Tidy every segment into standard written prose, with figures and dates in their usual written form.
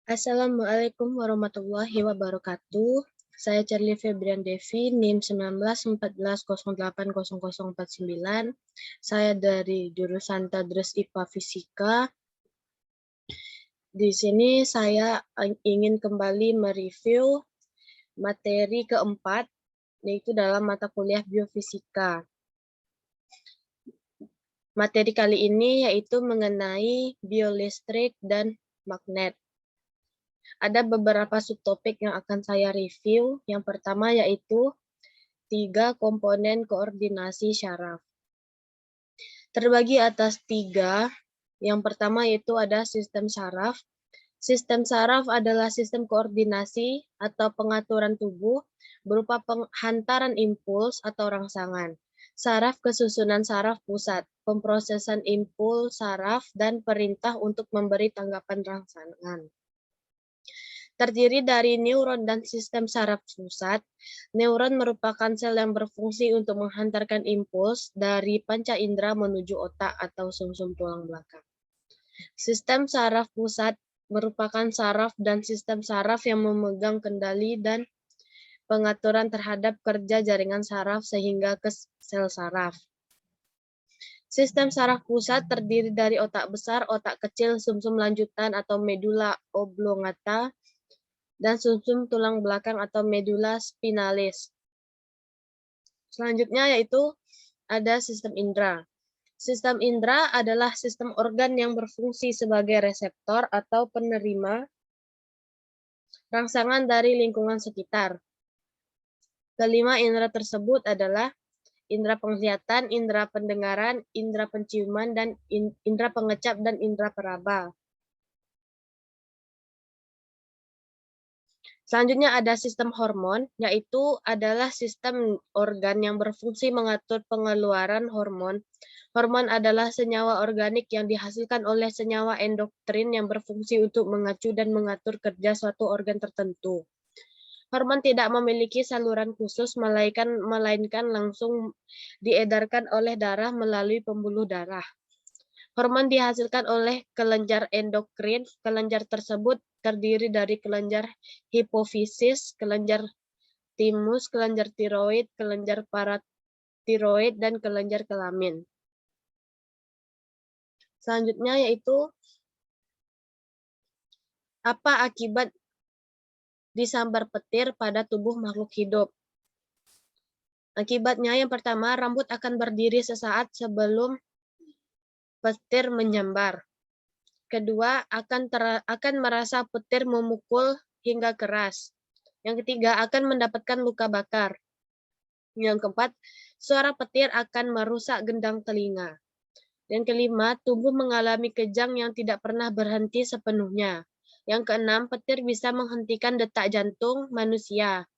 Assalamualaikum warahmatullahi wabarakatuh. Saya Charlie Febrian Devi, NIM 1914080049. Saya dari jurusan Tadris IPA Fisika. Di sini saya ingin kembali mereview materi keempat, yaitu dalam mata kuliah biofisika. Materi kali ini yaitu mengenai biolistrik dan magnet. Ada beberapa subtopik yang akan saya review. Yang pertama yaitu 3 komponen koordinasi syaraf. Terbagi atas 3. Yang pertama yaitu ada sistem saraf. Sistem saraf adalah sistem koordinasi atau pengaturan tubuh berupa penghantaran impuls atau rangsangan. Saraf kesusunan saraf pusat, pemrosesan impuls saraf, dan perintah untuk memberi tanggapan rangsangan. Terdiri dari neuron dan sistem saraf pusat. Neuron merupakan sel yang berfungsi untuk menghantarkan impuls dari panca indera menuju otak atau sumsum tulang belakang. Sistem saraf pusat merupakan saraf dan sistem saraf yang memegang kendali dan pengaturan terhadap kerja jaringan saraf sehingga ke sel saraf. Sistem saraf pusat terdiri dari otak besar, otak kecil, sumsum lanjutan atau medula oblongata, dan sumsum tulang belakang atau medula spinalis. Selanjutnya yaitu ada sistem indera. Sistem indera adalah sistem organ yang berfungsi sebagai reseptor atau penerima rangsangan dari lingkungan sekitar. Kelima indera tersebut adalah indera penglihatan, indera pendengaran, indera penciuman, dan indera pengecap dan indera peraba. Selanjutnya ada sistem hormon, yaitu adalah sistem organ yang berfungsi mengatur pengeluaran hormon. Hormon adalah senyawa organik yang dihasilkan oleh senyawa endokrin yang berfungsi untuk mengacu dan mengatur kerja suatu organ tertentu. Hormon tidak memiliki saluran khusus, melainkan langsung diedarkan oleh darah melalui pembuluh darah. Hormon dihasilkan oleh kelenjar endokrin. Kelenjar tersebut terdiri dari kelenjar hipofisis, kelenjar timus, kelenjar tiroid, kelenjar paratiroid, dan kelenjar kelamin. Selanjutnya yaitu apa akibat disambar petir pada tubuh makhluk hidup. Akibatnya yang pertama, rambut akan berdiri sesaat sebelum petir menyambar. Kedua, akan merasa petir memukul hingga keras. Yang ketiga, akan mendapatkan luka bakar. Yang keempat, suara petir akan merusak gendang telinga. Yang kelima, tubuh mengalami kejang yang tidak pernah berhenti sepenuhnya. Yang keenam, petir bisa menghentikan detak jantung manusia.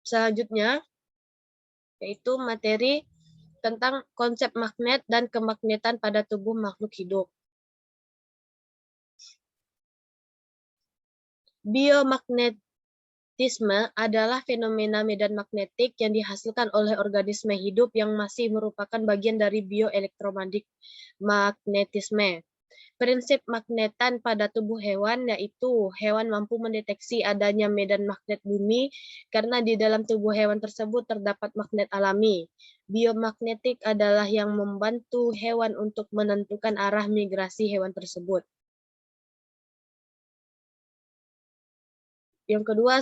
Selanjutnya, yaitu materi tentang konsep magnet dan kemagnetan pada tubuh makhluk hidup. Biomagnetisme adalah fenomena medan magnetik yang dihasilkan oleh organisme hidup yang masih merupakan bagian dari bioelektromagnetisme. Prinsip magnetan pada tubuh hewan yaitu hewan mampu mendeteksi adanya medan magnet bumi karena di dalam tubuh hewan tersebut terdapat magnet alami. Biomagnetik adalah yang membantu hewan untuk menentukan arah migrasi hewan tersebut. Yang kedua,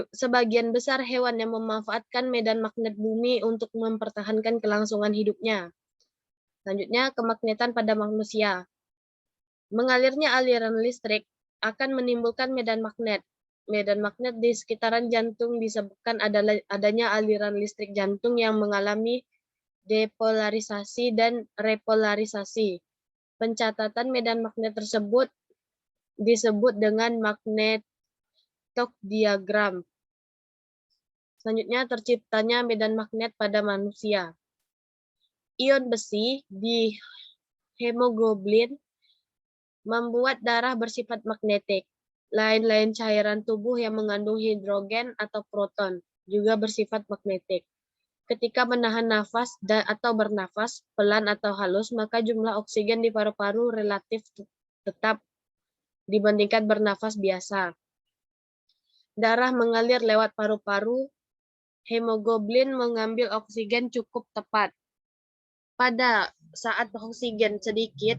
sebagian besar hewan yang memanfaatkan medan magnet bumi untuk mempertahankan kelangsungan hidupnya. Selanjutnya, kemagnetan pada manusia. Mengalirnya aliran listrik akan menimbulkan medan magnet. Medan magnet di sekitaran jantung disebabkan adanya aliran listrik jantung yang mengalami depolarisasi dan repolarisasi. Pencatatan medan magnet tersebut disebut dengan magnetodiagram. Selanjutnya, terciptanya medan magnet pada manusia. Ion besi di hemoglobin membuat darah bersifat magnetik. Lain-lain cairan tubuh yang mengandung hidrogen atau proton juga bersifat magnetik. Ketika menahan nafas atau bernafas pelan atau halus, maka jumlah oksigen di paru-paru relatif tetap dibandingkan bernafas biasa. Darah mengalir lewat paru-paru, hemoglobin mengambil oksigen cukup tepat. Pada saat oksigen sedikit,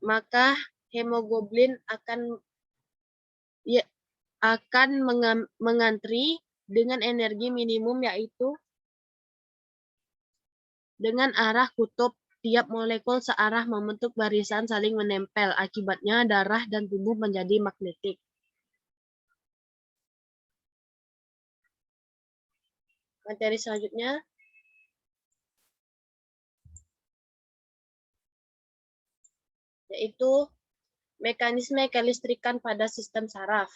maka hemoglobin akan mengantri dengan energi minimum, yaitu dengan arah kutub. Tiap molekul searah membentuk barisan saling menempel. Akibatnya darah dan tubuh menjadi magnetik. Materi selanjutnya yaitu mekanisme kelistrikan pada sistem saraf.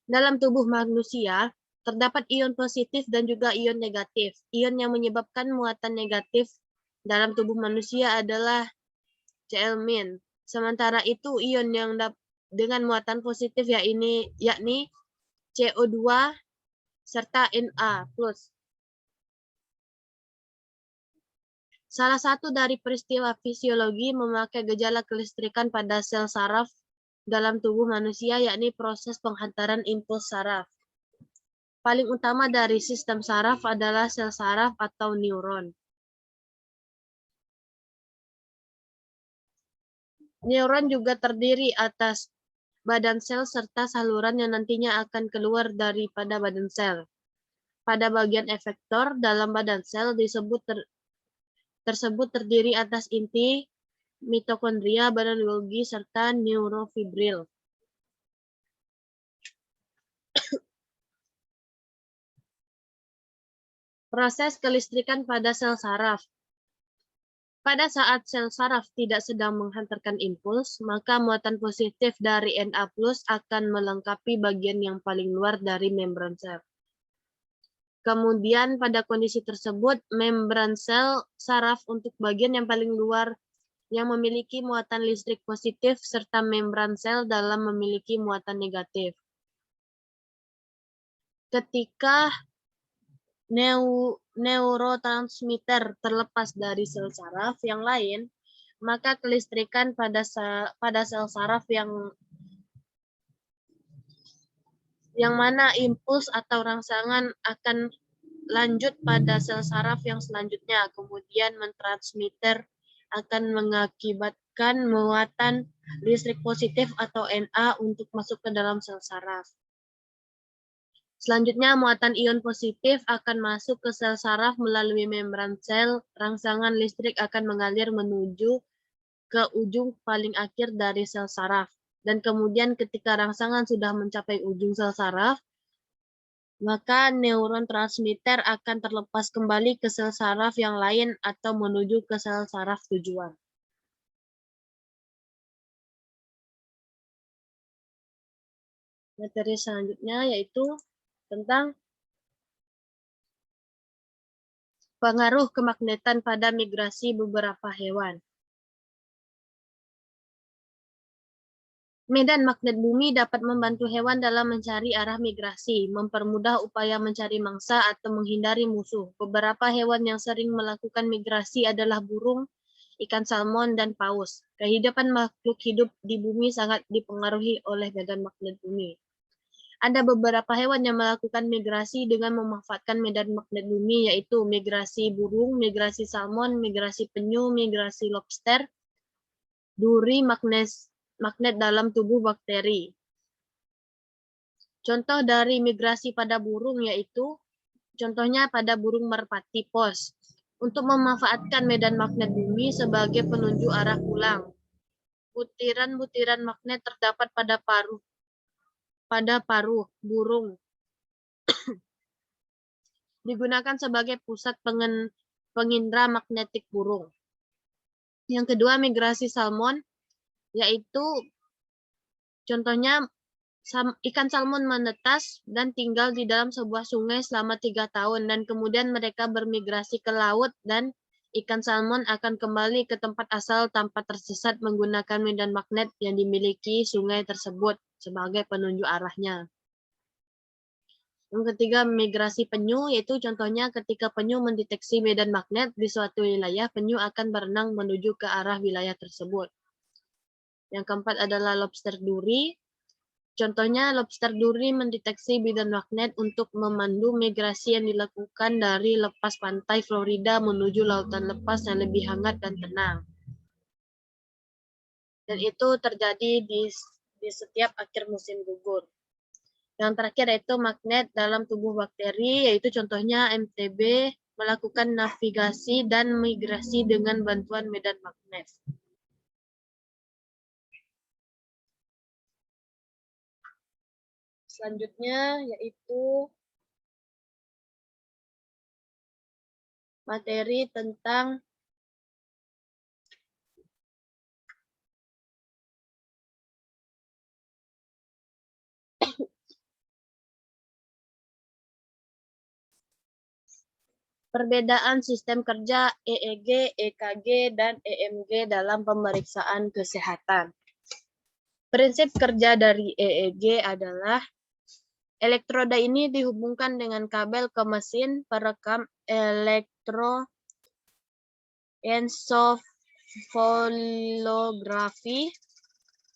Dalam tubuh manusia, terdapat ion positif dan juga ion negatif. Ion yang menyebabkan muatan negatif dalam tubuh manusia adalah Cl-. Sementara itu, ion yang dengan muatan positif yakni CO2 serta Na+. Salah satu dari peristiwa fisiologi memakai gejala kelistrikan pada sel saraf dalam tubuh manusia, yakni proses penghantaran impuls saraf. Paling utama dari sistem saraf adalah sel saraf atau neuron. Neuron juga terdiri atas badan sel serta saluran yang nantinya akan keluar daripada badan sel. Pada bagian efektor dalam badan sel tersebut terdiri atas inti, mitokondria, badan Golgi, serta neurofibril. Proses kelistrikan pada sel saraf. Pada saat sel saraf tidak sedang menghantarkan impuls, maka muatan positif dari Na+ akan melengkapi bagian yang paling luar dari membran sel. Kemudian pada kondisi tersebut, membran sel saraf untuk bagian yang paling luar yang memiliki muatan listrik positif serta membran sel dalam memiliki muatan negatif. Ketika neurotransmitter terlepas dari sel saraf yang lain, maka kelistrikan pada sel saraf yang mana impuls atau rangsangan akan lanjut pada sel saraf yang selanjutnya, kemudian mentransmitter akan mengakibatkan muatan listrik positif atau Na untuk masuk ke dalam sel saraf. Selanjutnya, muatan ion positif akan masuk ke sel saraf melalui membran sel. Rangsangan listrik akan mengalir menuju ke ujung paling akhir dari sel saraf. Dan kemudian ketika rangsangan sudah mencapai ujung sel saraf, maka neuron transmitter akan terlepas kembali ke sel saraf yang lain atau menuju ke sel saraf tujuan. Materi selanjutnya yaitu tentang pengaruh kemagnetan pada migrasi beberapa hewan. Medan magnet bumi dapat membantu hewan dalam mencari arah migrasi, mempermudah upaya mencari mangsa atau menghindari musuh. Beberapa hewan yang sering melakukan migrasi adalah burung, ikan salmon, dan paus. Kehidupan makhluk hidup di bumi sangat dipengaruhi oleh medan magnet bumi. Ada beberapa hewan yang melakukan migrasi dengan memanfaatkan medan magnet bumi, yaitu migrasi burung, migrasi salmon, migrasi penyu, migrasi lobster, duri, magnet dalam tubuh bakteri. Contoh dari migrasi pada burung yaitu, contohnya pada burung merpati pos, untuk memanfaatkan medan magnet bumi sebagai penunjuk arah pulang. Butiran-butiran magnet terdapat pada paruh burung. Digunakan sebagai pusat pengindra magnetik burung. Yang kedua, migrasi salmon, yaitu contohnya ikan salmon menetas dan tinggal di dalam sebuah sungai selama 3 tahun, dan kemudian mereka bermigrasi ke laut, dan ikan salmon akan kembali ke tempat asal tanpa tersesat menggunakan medan magnet yang dimiliki sungai tersebut sebagai penunjuk arahnya. Yang ketiga, migrasi penyu, yaitu contohnya ketika penyu mendeteksi medan magnet di suatu wilayah, penyu akan berenang menuju ke arah wilayah tersebut. Yang keempat adalah lobster duri. Contohnya, lobster duri mendeteksi medan magnet untuk memandu migrasi yang dilakukan dari lepas pantai Florida menuju lautan lepas yang lebih hangat dan tenang. Dan itu terjadi di setiap akhir musim gugur. Yang terakhir yaitu magnet dalam tubuh bakteri, yaitu contohnya MTB melakukan navigasi dan migrasi dengan bantuan medan magnet. Selanjutnya yaitu materi tentang perbedaan sistem kerja EEG, EKG, dan EMG dalam pemeriksaan kesehatan. Prinsip kerja dari EEG adalah elektroda ini dihubungkan dengan kabel ke mesin perekam elektroencephalografi.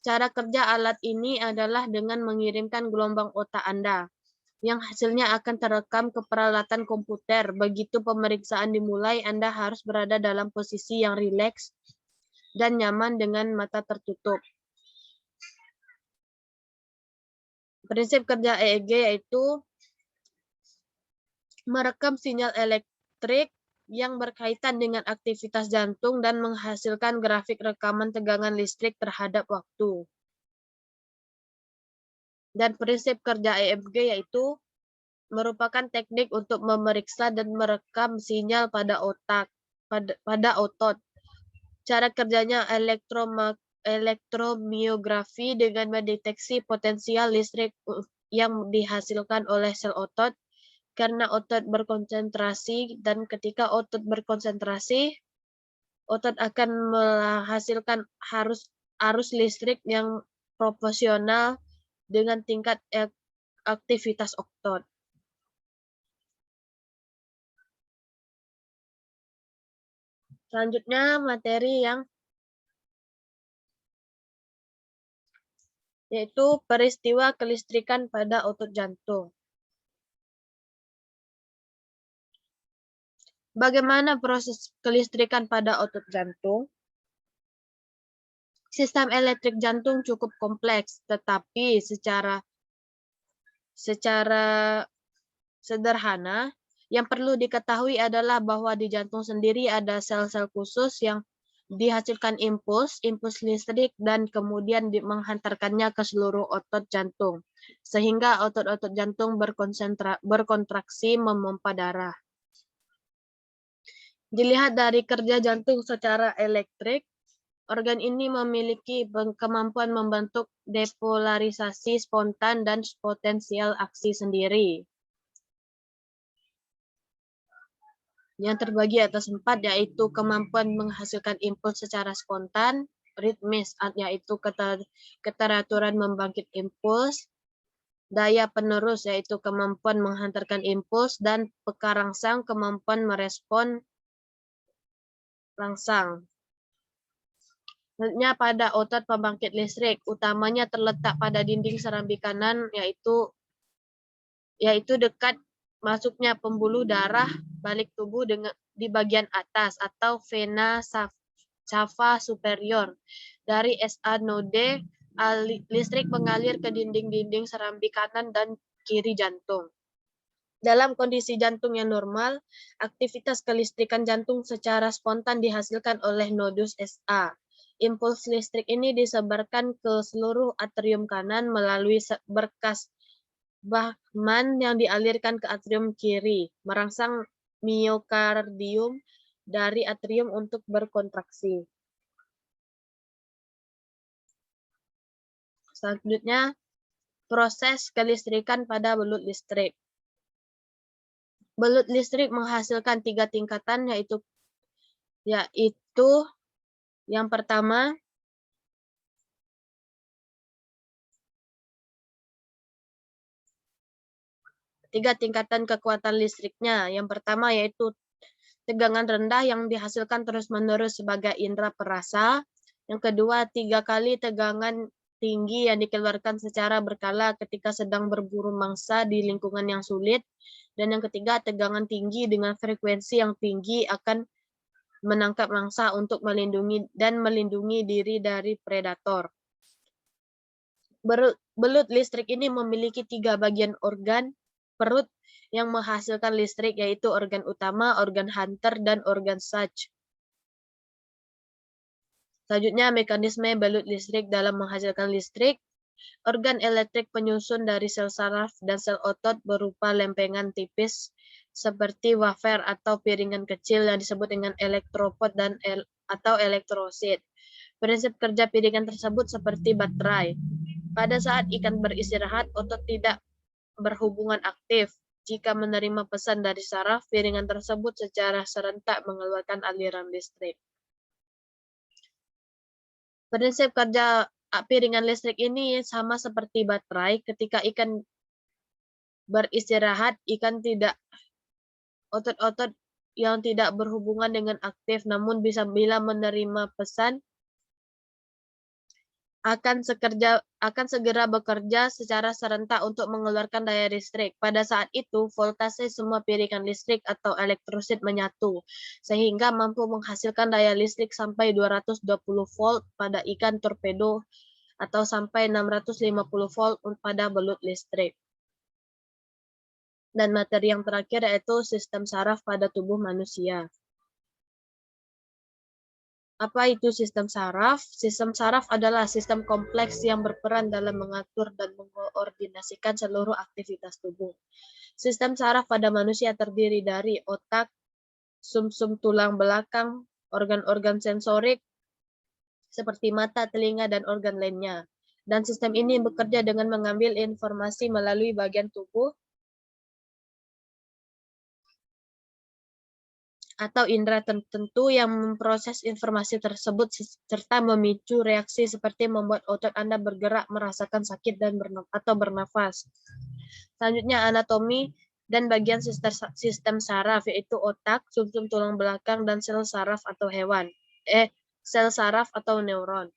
Cara kerja alat ini adalah dengan mengirimkan gelombang otak Anda, yang hasilnya akan terekam ke peralatan komputer. Begitu pemeriksaan dimulai, Anda harus berada dalam posisi yang rileks dan nyaman dengan mata tertutup. Prinsip kerja EEG yaitu merekam sinyal elektrik yang berkaitan dengan aktivitas jantung dan menghasilkan grafik rekaman tegangan listrik terhadap waktu. Dan prinsip kerja EMG yaitu merupakan teknik untuk memeriksa dan merekam sinyal pada otot. Cara kerjanya elektromiografi dengan mendeteksi potensial listrik yang dihasilkan oleh sel otot karena otot berkonsentrasi, dan ketika otot berkonsentrasi, otot akan menghasilkan arus listrik yang proporsional dengan tingkat aktivitas otot. Selanjutnya materi yang yaitu peristiwa kelistrikan pada otot jantung. Bagaimana proses kelistrikan pada otot jantung? Sistem elektrik jantung cukup kompleks, tetapi secara sederhana, yang perlu diketahui adalah bahwa di jantung sendiri ada sel-sel khusus yang dihasilkan impuls listrik dan kemudian menghantarkannya ke seluruh otot jantung, sehingga otot-otot jantung berkontraksi memompa darah. Dilihat dari kerja jantung secara elektrik, organ ini memiliki kemampuan membentuk depolarisasi spontan dan potensial aksi sendiri. Yang terbagi atas 4, yaitu kemampuan menghasilkan impuls secara spontan, ritmis, yaitu keteraturan membangkit impuls, daya penerus, yaitu kemampuan menghantarkan impuls, dan peka rangsang, kemampuan merespon rangsang. Selanjutnya pada otot pembangkit listrik, utamanya terletak pada dinding serambi kanan, yaitu dekat masuknya pembuluh darah balik tubuh di bagian atas atau vena cava superior. Dari SA node, listrik mengalir ke dinding-dinding serambi kanan dan kiri jantung. Dalam kondisi jantung yang normal, aktivitas kelistrikan jantung secara spontan dihasilkan oleh nodus SA. Impuls listrik ini disebarkan ke seluruh atrium kanan melalui berkas Bachmann yang dialirkan ke atrium kiri, merangsang miokardium dari atrium untuk berkontraksi. Selanjutnya, proses kelistrikan pada belut listrik. Belut listrik menghasilkan 3 tingkatan, yaitu yang pertama, Tiga tingkatan kekuatan listriknya. Yang pertama yaitu tegangan rendah yang dihasilkan terus-menerus sebagai indera perasa. Yang kedua, 3 kali tegangan tinggi yang dikeluarkan secara berkala ketika sedang berburu mangsa di lingkungan yang sulit. Dan yang ketiga, tegangan tinggi dengan frekuensi yang tinggi akan menangkap mangsa untuk melindungi diri dari predator. Belut listrik ini memiliki 3 bagian organ perut yang menghasilkan listrik, yaitu organ utama, organ hunter, dan organ sarge. Selanjutnya, mekanisme belut listrik dalam menghasilkan listrik. Organ elektrik penyusun dari sel saraf dan sel otot berupa lempengan tipis seperti wafer atau piringan kecil yang disebut dengan elektropod atau elektrosit. Prinsip kerja piringan tersebut seperti baterai. Pada saat ikan beristirahat, otot tidak berhubungan aktif. Jika menerima pesan dari saraf, piringan tersebut secara serentak mengeluarkan aliran listrik. Prinsip kerja piringan listrik ini sama seperti baterai. Ketika ikan beristirahat, otot-otot yang tidak berhubungan dengan aktif, namun bila menerima pesan, akan segera bekerja secara serentak untuk mengeluarkan daya listrik. Pada saat itu, voltase semua piringan listrik atau elektrosit menyatu, sehingga mampu menghasilkan daya listrik sampai 220 volt pada ikan torpedo atau sampai 650 volt pada belut listrik. Dan materi yang terakhir yaitu sistem saraf pada tubuh manusia. Apa itu sistem saraf? Sistem saraf adalah sistem kompleks yang berperan dalam mengatur dan mengkoordinasikan seluruh aktivitas tubuh. Sistem saraf pada manusia terdiri dari otak, sumsum tulang belakang, organ-organ sensorik seperti mata, telinga, dan organ lainnya. Dan sistem ini bekerja dengan mengambil informasi melalui bagian tubuh atau indera tertentu yang memproses informasi tersebut serta memicu reaksi seperti membuat otot Anda bergerak, merasakan sakit, atau bernafas. Selanjutnya, anatomi dan bagian sistem saraf, yaitu otak, sumsum tulang belakang, dan sel saraf atau sel saraf atau neuron.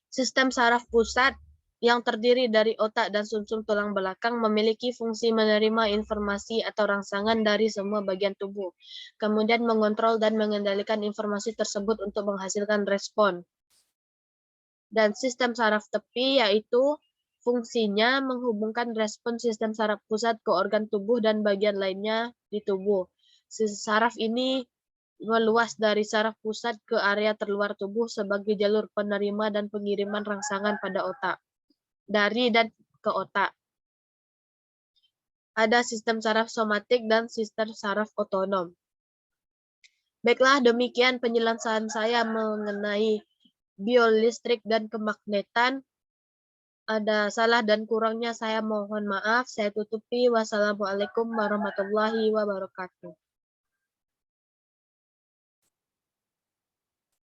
Sistem saraf pusat yang terdiri dari otak dan sumsum tulang belakang memiliki fungsi menerima informasi atau rangsangan dari semua bagian tubuh, kemudian mengontrol dan mengendalikan informasi tersebut untuk menghasilkan respon. Dan sistem saraf tepi yaitu fungsinya menghubungkan respon sistem saraf pusat ke organ tubuh dan bagian lainnya di tubuh. Saraf ini meluas dari saraf pusat ke area terluar tubuh sebagai jalur penerima dan pengiriman rangsangan pada otak. Dari dan ke otak. Ada sistem saraf somatik dan sistem saraf otonom. Baiklah, demikian penjelasan saya mengenai biolistrik dan kemagnetan. Ada salah dan kurangnya saya mohon maaf. Saya tutupi. Wassalamualaikum warahmatullahi wabarakatuh.